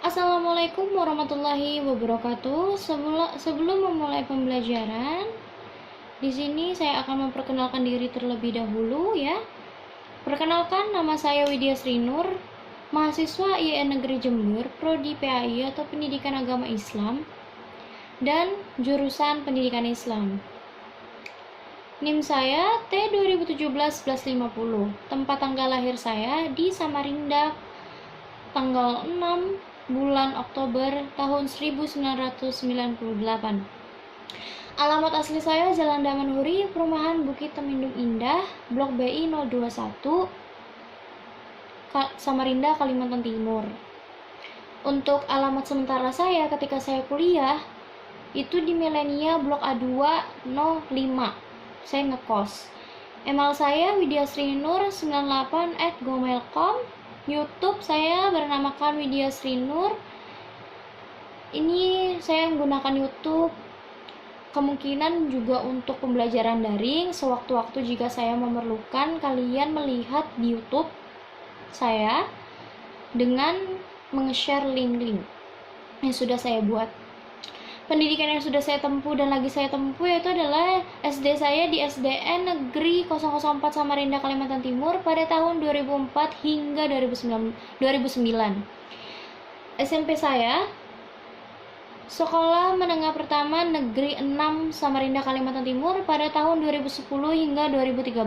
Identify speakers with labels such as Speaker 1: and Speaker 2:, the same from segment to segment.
Speaker 1: Assalamualaikum warahmatullahi wabarakatuh. Sebelum memulai pembelajaran, di sini saya akan memperkenalkan diri terlebih dahulu ya. Perkenalkan, nama saya Widya Srinur, mahasiswa IAIN Negeri Jember, Prodi PAI atau Pendidikan Agama Islam dan jurusan Pendidikan Islam. NIM saya T2017-1150. Tempat tanggal lahir saya di Samarinda, tanggal 6 bulan Oktober tahun 1998. Alamat asli saya Jalan Damanhuri, Perumahan Bukit Temindung Indah, Blok BI 021, Samarinda, Kalimantan Timur. Untuk alamat sementara saya ketika saya kuliah itu di Milenia Blok A205. Saya ngekos. Email saya widyasrinur98@gmail.com. YouTube saya bernamakan Widya Srinur. Ini saya menggunakan YouTube kemungkinan juga untuk pembelajaran daring. Sewaktu-waktu jika saya memerlukan kalian melihat di YouTube saya dengan meng-share link-link yang sudah saya buat. Pendidikan yang sudah saya tempuh dan lagi saya tempuh yaitu adalah SD saya di SDN Negeri 004 Samarinda, Kalimantan Timur pada tahun 2004 hingga 2009. SMP saya Sekolah Menengah Pertama Negeri 6 Samarinda, Kalimantan Timur pada tahun 2010 hingga 2013.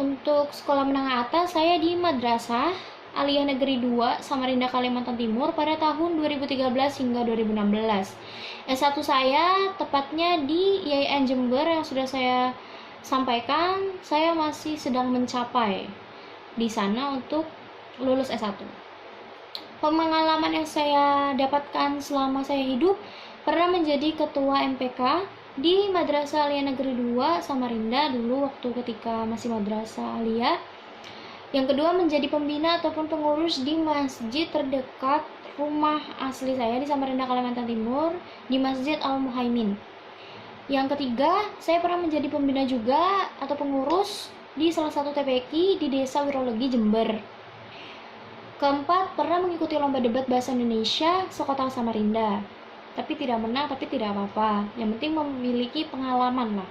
Speaker 1: Untuk sekolah menengah atas saya di Madrasah Aliyah Negeri 2 Samarinda, Kalimantan Timur pada tahun 2013 hingga 2016. S1 saya tepatnya di IAIN Jember yang sudah saya sampaikan. Saya masih sedang mencapai di sana untuk lulus S1. Pengalaman yang saya dapatkan selama saya hidup, pernah menjadi ketua MPK di Madrasah Aliyah Negeri 2 Samarinda dulu waktu ketika masih Madrasah Aliyah. Yang kedua, menjadi pembina ataupun pengurus di masjid terdekat rumah asli saya di Samarinda, Kalimantan Timur, di Masjid Al-Muhaimin. Yang ketiga, saya pernah menjadi pembina juga atau pengurus di salah satu TPQ di Desa Wirologi, Jember. Keempat, pernah mengikuti lomba debat bahasa Indonesia sekota Samarinda. Tapi tidak menang, tapi tidak apa-apa. Yang penting memiliki pengalaman lah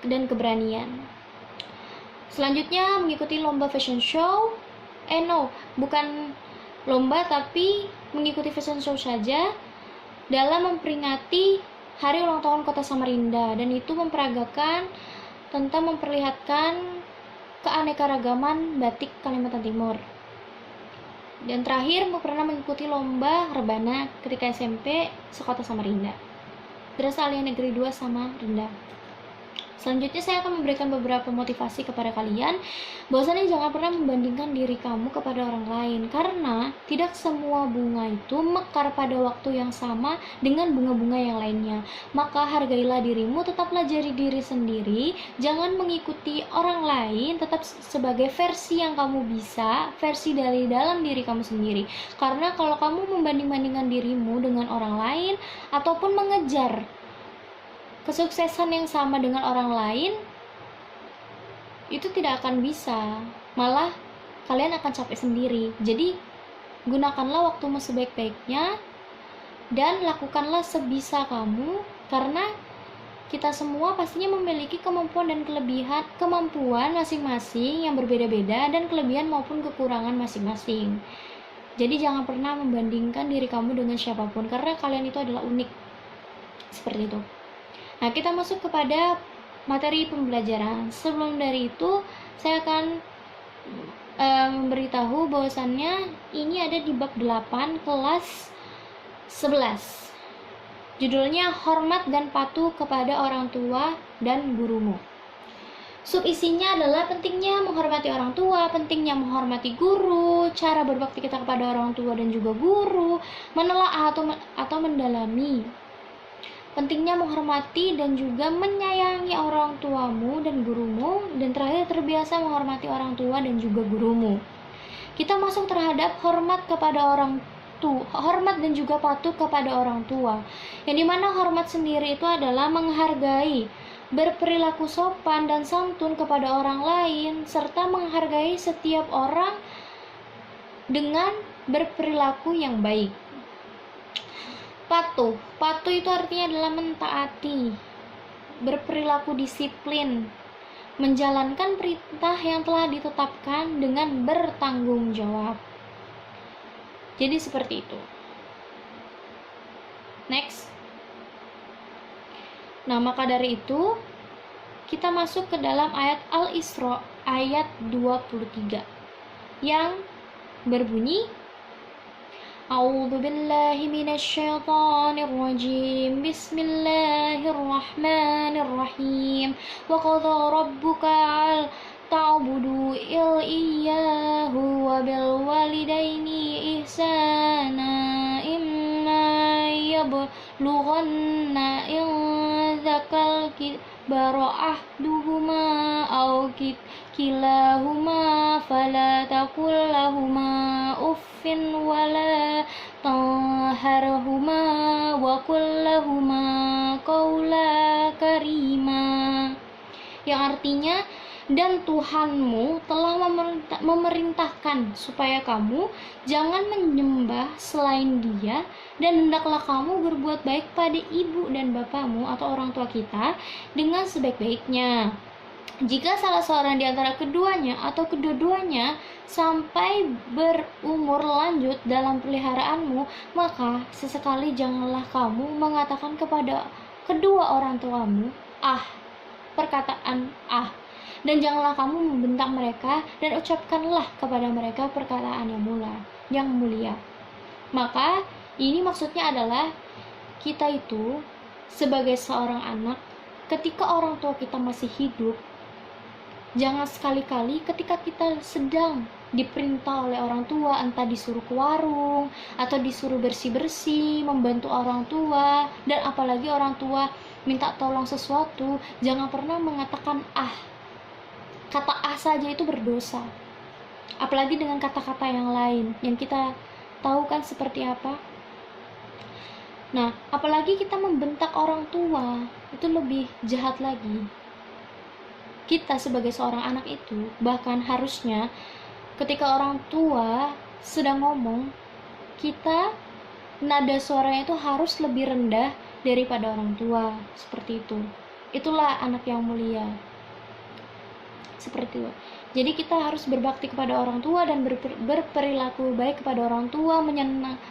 Speaker 1: dan keberanian. Selanjutnya mengikuti lomba fashion show. Bukan lomba tapi mengikuti fashion show saja dalam memperingati Hari Ulang Tahun Kota Samarinda, dan itu memperagakan tentang memperlihatkan keanekaragaman batik Kalimantan Timur. Dan terakhir pernah mengikuti lomba rebana ketika SMP sekota Samarinda. Madrasah Aliyah Negeri 2 Samarinda. Selanjutnya saya akan memberikan beberapa motivasi kepada kalian bahwasanya jangan pernah membandingkan diri kamu kepada orang lain, karena tidak semua bunga itu mekar pada waktu yang sama dengan bunga-bunga yang lainnya. Maka hargailah dirimu, tetaplah jadi diri sendiri, jangan mengikuti orang lain, tetap sebagai versi yang kamu bisa, versi dari dalam diri kamu sendiri. Karena kalau kamu membanding-bandingkan dirimu dengan orang lain ataupun mengejar kesuksesan yang sama dengan orang lain, itu tidak akan bisa, malah kalian akan capek sendiri. Jadi gunakanlah waktumu sebaik-baiknya dan lakukanlah sebisa kamu, karena kita semua pastinya memiliki kemampuan dan kemampuan masing-masing yang berbeda-beda dan kelebihan maupun kekurangan masing-masing. Jadi jangan pernah membandingkan diri kamu dengan siapapun, karena kalian itu adalah unik. Seperti itu. Nah, kita masuk kepada materi pembelajaran. Sebelum dari itu, saya akan memberitahu bahwasannya ini ada di bab 8 kelas 11. Judulnya Hormat dan Patuh kepada Orang Tua dan Gurumu. Subisinya adalah pentingnya menghormati orang tua, pentingnya menghormati guru, cara berbakti kita kepada orang tua dan juga guru, menelaah atau mendalami. Pentingnya menghormati dan juga menyayangi orang tuamu dan gurumu, dan terakhir terbiasa menghormati orang tua dan juga gurumu. Kita masuk terhadap hormat dan juga patuh kepada orang tua. Yang dimana hormat sendiri itu adalah menghargai, berperilaku sopan dan santun kepada orang lain, serta menghargai setiap orang dengan berperilaku yang baik. Patuh itu artinya adalah mentaati, berperilaku disiplin, menjalankan perintah yang telah ditetapkan dengan bertanggung jawab. Jadi seperti itu. Next. Nah, maka dari itu kita masuk ke dalam ayat Al-Isra ayat 23 yang berbunyi, A'udzu billahi minasyaitonir rajim. Bismillahirrahmanirrahim. Wa qadha rabbuka ta'budu iyyahu wa bil walidaini ihsana imma yablughanna indakal kibara ahduhuma aw kilahuma fala taqul lahuma uffin wala tanharhuma wa qul lahuma qawla karima, yang artinya, dan Tuhanmu telah memerintahkan supaya kamu jangan menyembah selain Dia, dan hendaklah kamu berbuat baik pada ibu dan bapamu atau orang tua kita dengan sebaik-baiknya. Jika salah seorang di antara keduanya atau kedua-duanya sampai berumur lanjut dalam peliharaanmu, maka sesekali janganlah kamu mengatakan kepada kedua orang tuamu perkataan dan janganlah kamu membentak mereka, dan ucapkanlah kepada mereka perkataan yang mulia. Maka ini maksudnya adalah kita itu sebagai seorang anak, ketika orang tua kita masih hidup, jangan sekali-kali ketika kita sedang diperintah oleh orang tua, entah disuruh ke warung atau disuruh bersih-bersih, membantu orang tua, dan apalagi orang tua minta tolong sesuatu, jangan pernah mengatakan kata saja itu berdosa, apalagi dengan kata-kata yang lain yang kita tahu kan seperti apa. Nah, apalagi kita membentak orang tua, itu lebih jahat lagi. Kita sebagai seorang anak itu bahkan harusnya ketika orang tua sedang ngomong, kita nada suaranya itu harus lebih rendah daripada orang tua, seperti itu. Itulah anak yang mulia, seperti itu. Jadi kita harus berbakti kepada orang tua dan berperilaku baik kepada orang tua,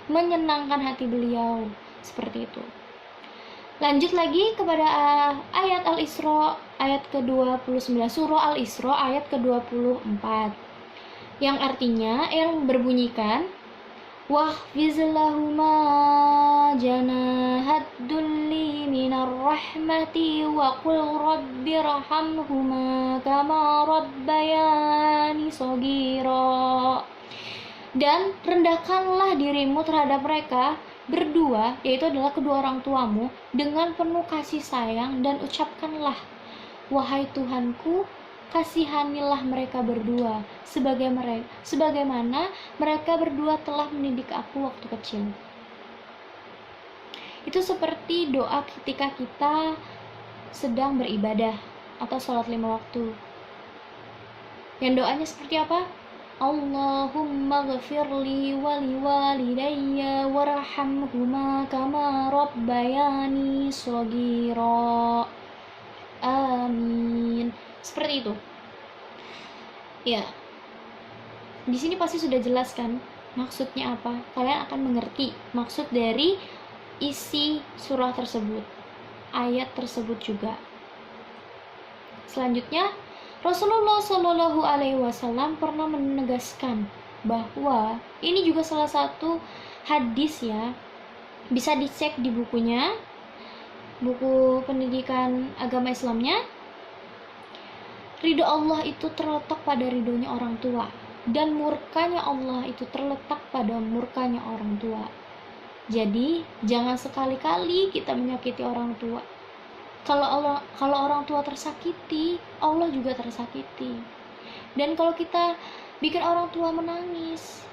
Speaker 1: menyenangkan hati beliau, seperti itu. Lanjut lagi kepada ayat Al-Isra ayat ke-29, surah Al-Isra ayat ke-24, yang artinya, yang berbunyikan, wahfiz lahuma janahat dulli minar rahmati wa qul rabbirhamhuma kama rabbayani shaghira. Dan rendahkanlah dirimu terhadap mereka berdua, yaitu adalah kedua orang tuamu, dengan penuh kasih sayang, dan ucapkanlah, wahai Tuhanku, kasihanilah mereka berdua sebagaimana mereka berdua telah mendidik aku waktu kecil. Itu seperti doa ketika kita sedang beribadah atau sholat 5 waktu. Yang doanya seperti apa? Allahumma ghafirli wali walidayya warhamhuma kama rabbayani shaghira. Amin. Seperti itu. Ya. Di sini pasti sudah jelas kan maksudnya apa? Kalian akan mengerti maksud dari isi surah tersebut, ayat tersebut juga. Selanjutnya, Rasulullah Shallallahu Alaihi Wasallam pernah menegaskan bahwa ini juga salah satu hadis ya, bisa dicek di bukunya, buku pendidikan agama Islamnya. Ridho Allah itu terletak pada ridhonya orang tua, dan murkanya Allah itu terletak pada murkanya orang tua. Jadi jangan sekali-kali kita menyakiti orang tua. Kalau orang tua tersakiti, Allah juga tersakiti. Dan kalau kita bikin orang tua menangis,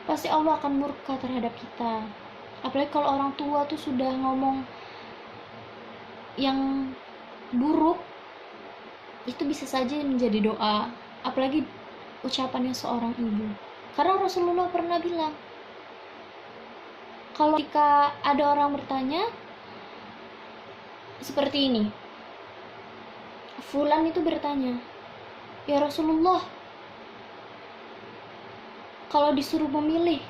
Speaker 1: pasti Allah akan murka terhadap kita. Apalagi kalau orang tua tuh sudah ngomong yang buruk, itu bisa saja menjadi doa. Apalagi ucapannya seorang ibu. Karena Rasulullah pernah bilang, kalau ketika ada orang bertanya seperti ini, Fulan itu bertanya, ya Rasulullah, kalau disuruh memilih,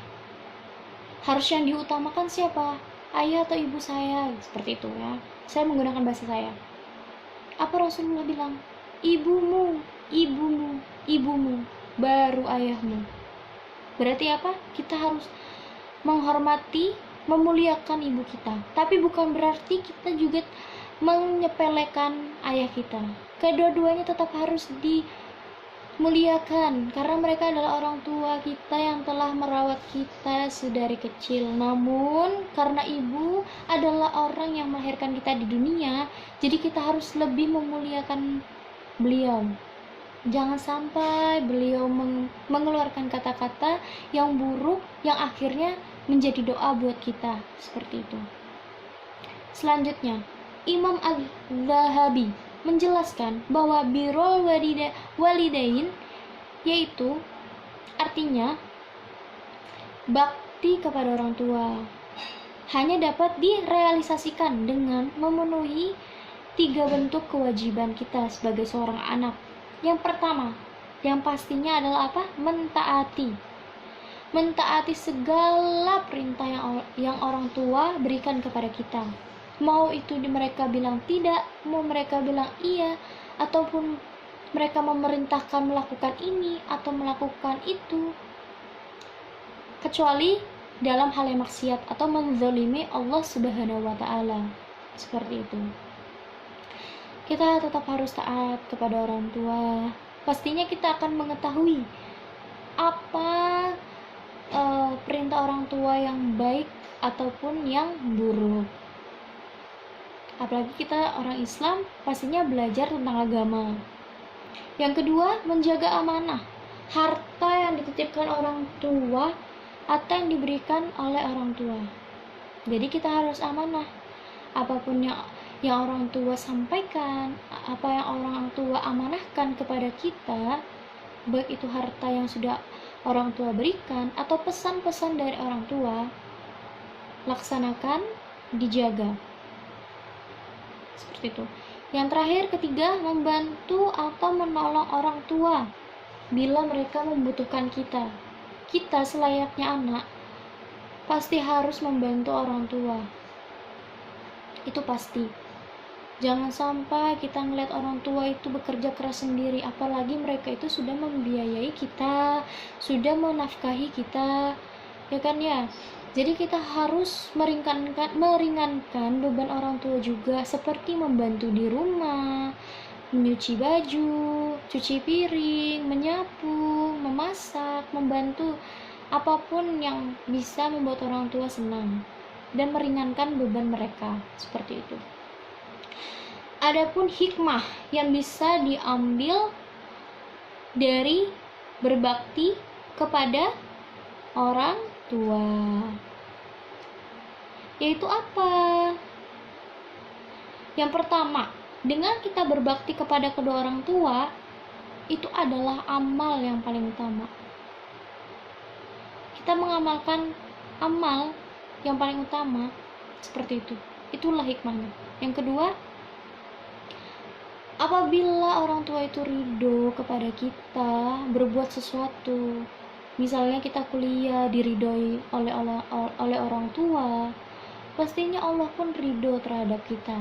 Speaker 1: harus yang diutamakan siapa? Ayah atau ibu saya? Seperti itu ya. Saya menggunakan bahasa saya. Apa Rasulullah bilang? Ibumu, ibumu, ibumu, baru ayahmu. Berarti apa? Kita harus menghormati, memuliakan ibu kita. Tapi bukan berarti kita juga menyepelekan ayah kita. Kedua-duanya tetap harus dimuliakan, karena mereka adalah orang tua kita yang telah merawat kita sedari kecil. Namun karena ibu adalah orang yang melahirkan kita di dunia, jadi kita harus lebih memuliakan beliau. Jangan sampai beliau mengeluarkan kata-kata yang buruk yang akhirnya menjadi doa buat kita. Seperti itu. Selanjutnya, Imam Az-Zahabi menjelaskan bahwa birrul walidain yaitu artinya bakti kepada orang tua hanya dapat direalisasikan dengan memenuhi 3 bentuk kewajiban kita sebagai seorang anak. Yang pertama, yang pastinya adalah apa? Mentaati segala perintah yang orang tua berikan kepada kita. Mau itu mereka bilang tidak, mau mereka bilang iya, ataupun mereka memerintahkan melakukan ini atau melakukan itu, kecuali dalam hal yang maksiat atau menzalimi Allah Subhanahu wa Ta'ala. Seperti itu. Kita tetap harus taat kepada orang tua. Pastinya kita akan mengetahui apa perintah orang tua yang baik ataupun yang buruk. Apalagi kita orang Islam, pastinya belajar tentang agama. Yang kedua, menjaga amanah, harta yang dititipkan orang tua atau yang diberikan oleh orang tua. Jadi kita harus amanah. Apapun yang orang tua sampaikan, apa yang orang tua amanahkan kepada kita, baik itu harta yang sudah orang tua berikan atau pesan-pesan dari orang tua, laksanakan, dijaga. Seperti itu. Yang terakhir, ketiga, membantu atau menolong orang tua bila mereka membutuhkan kita. Kita selayaknya anak pasti harus membantu orang tua. Itu pasti. Jangan sampai kita ngeliat orang tua itu bekerja keras sendiri, apalagi mereka itu sudah membiayai kita, sudah menafkahi kita, ya kan ya. Jadi kita harus meringankan beban orang tua juga, seperti membantu di rumah, menyuci baju, cuci piring, menyapu, memasak, membantu apapun yang bisa membuat orang tua senang dan meringankan beban mereka. Seperti itu. Adapun hikmah yang bisa diambil dari berbakti kepada orang tua, yaitu apa? Yang pertama, dengan kita berbakti kepada kedua orang tua, itu adalah amal yang paling utama. Kita mengamalkan amal yang paling utama, seperti itu. Itulah hikmahnya. Yang kedua, apabila orang tua itu ridho kepada kita berbuat sesuatu, misalnya kita kuliah diridhoi oleh orang tua, pastinya Allah pun ridho terhadap kita.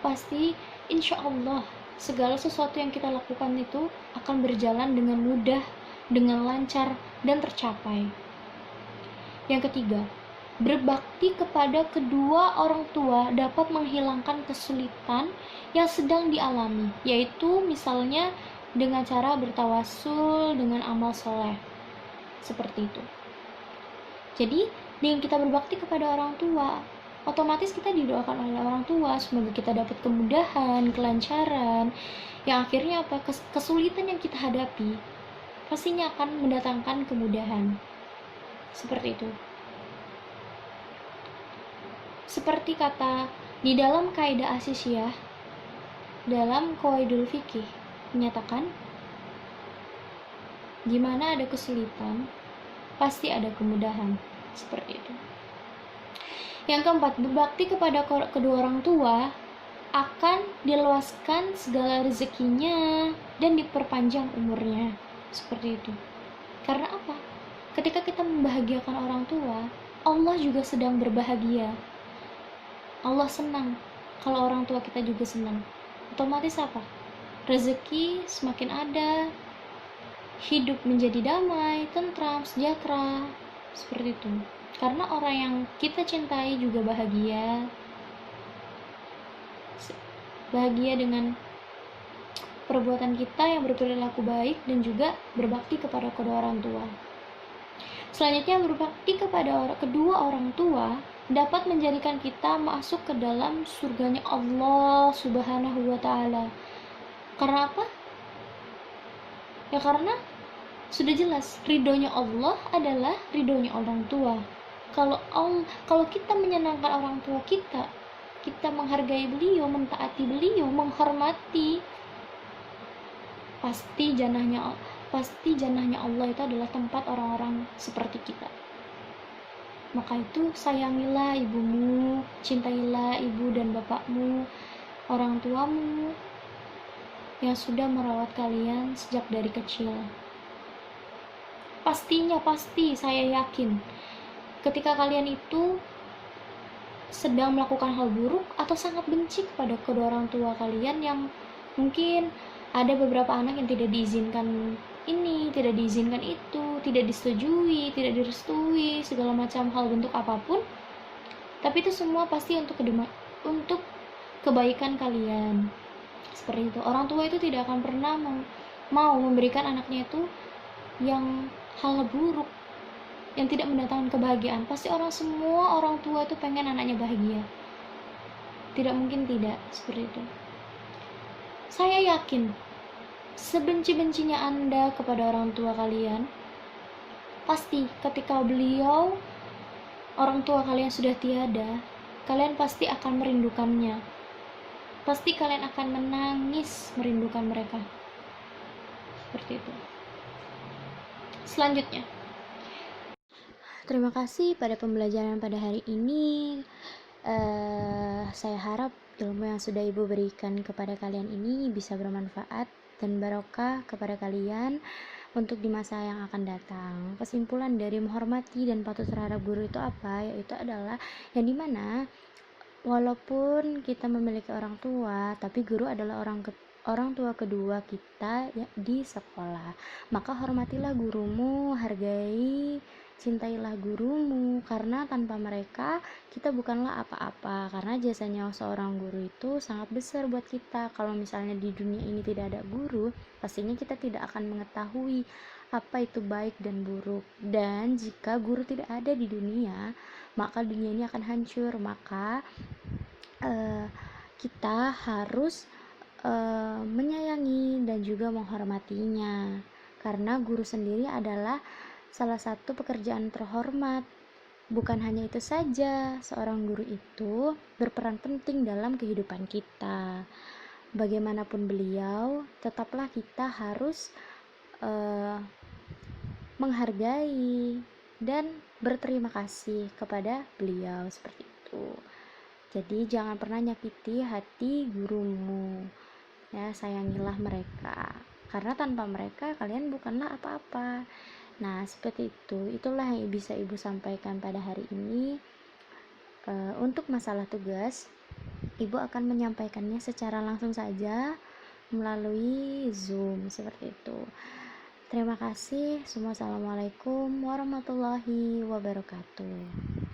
Speaker 1: Pasti insya Allah segala sesuatu yang kita lakukan itu akan berjalan dengan mudah, dengan lancar, dan tercapai. Yang ketiga, berbakti kepada kedua orang tua dapat menghilangkan kesulitan yang sedang dialami, yaitu misalnya dengan cara bertawasul dengan amal soleh. Seperti itu. Jadi dengan kita berbakti kepada orang tua, otomatis kita didoakan oleh orang tua semoga kita dapat kemudahan, kelancaran, yang akhirnya apa? Kesulitan yang kita hadapi pastinya akan mendatangkan kemudahan. Seperti itu. Seperti kata di dalam kaidah asisiyah, dalam qawaidul fikih menyatakan, di mana ada kesulitan, pasti ada kemudahan. Seperti itu. Yang keempat, berbakti kepada kedua orang tua akan diluaskan segala rezekinya dan diperpanjang umurnya. Seperti itu. Karena apa? Ketika kita membahagiakan orang tua, Allah juga sedang berbahagia. Allah senang kalau orang tua kita juga senang. Otomatis apa? Rezeki semakin ada, hidup menjadi damai, tentram, sejahtera. Seperti itu. Karena orang yang kita cintai juga bahagia dengan perbuatan kita yang berperilaku baik dan juga berbakti kepada kedua orang tua. Selanjutnya, berbakti kepada kedua orang tua dapat menjadikan kita masuk ke dalam surganya Allah Subhanahu wa Ta'ala. Karena apa? Ya karena sudah jelas ridhonya Allah adalah ridhonya orang tua. Kalau kita menyenangkan orang tua kita menghargai beliau, mentaati beliau, menghormati, pasti jannahnya Allah itu adalah tempat orang-orang seperti kita. Maka itu sayangilah ibumu, cintailah ibu dan bapakmu, orang tuamu yang sudah merawat kalian sejak dari kecil. Pasti saya yakin ketika kalian itu sedang melakukan hal buruk atau sangat benci kepada kedua orang tua kalian, yang mungkin ada beberapa anak yang tidak diizinkan ini, tidak diizinkan itu, tidak disetujui, tidak direstui, segala macam hal bentuk apapun, tapi itu semua pasti untuk kebaikan kalian. Seperti itu. Orang tua itu tidak akan pernah mau memberikan anaknya itu yang hal buruk, yang tidak mendatangkan kebahagiaan. Pasti semua orang tua itu pengen anaknya bahagia. Tidak mungkin tidak seperti itu. Saya yakin sebenci-bencinya Anda kepada orang tua kalian, pasti ketika orang tua kalian sudah tiada, kalian pasti akan merindukannya. Pasti kalian akan menangis merindukan mereka. Seperti itu. Selanjutnya, terima kasih pada pembelajaran pada hari ini. Saya harap ilmu yang sudah Ibu berikan kepada kalian ini bisa bermanfaat dan barokah kepada kalian untuk di masa yang akan datang. Kesimpulan dari menghormati dan patuh terhadap guru itu apa? Yaitu adalah yang dimana walaupun kita memiliki orang tua, tapi guru adalah orang tua kedua kita di sekolah. Maka hormatilah gurumu, hargai, cintailah gurumu, karena tanpa mereka kita bukanlah apa-apa. Karena jasanya seorang guru itu sangat besar buat kita. Kalau misalnya di dunia ini tidak ada guru, pastinya kita tidak akan mengetahui apa itu baik dan buruk. Dan jika guru tidak ada di dunia, maka dunia ini akan hancur. Maka kita harus menyayangi dan juga menghormatinya, karena guru sendiri adalah salah satu pekerjaan terhormat. Bukan hanya itu saja, seorang guru itu berperan penting dalam kehidupan kita. Bagaimanapun beliau, tetaplah kita harus menghargai dan berterima kasih kepada beliau, seperti itu. Jadi jangan pernah nyakiti hati gurumu. Ya, sayangilah mereka, karena tanpa mereka kalian bukanlah apa-apa. Nah, seperti itu. Itulah yang bisa Ibu sampaikan pada hari ini. Untuk masalah tugas, Ibu akan menyampaikannya secara langsung saja melalui Zoom, seperti itu. Terima kasih. Assalamualaikum warahmatullahi wabarakatuh.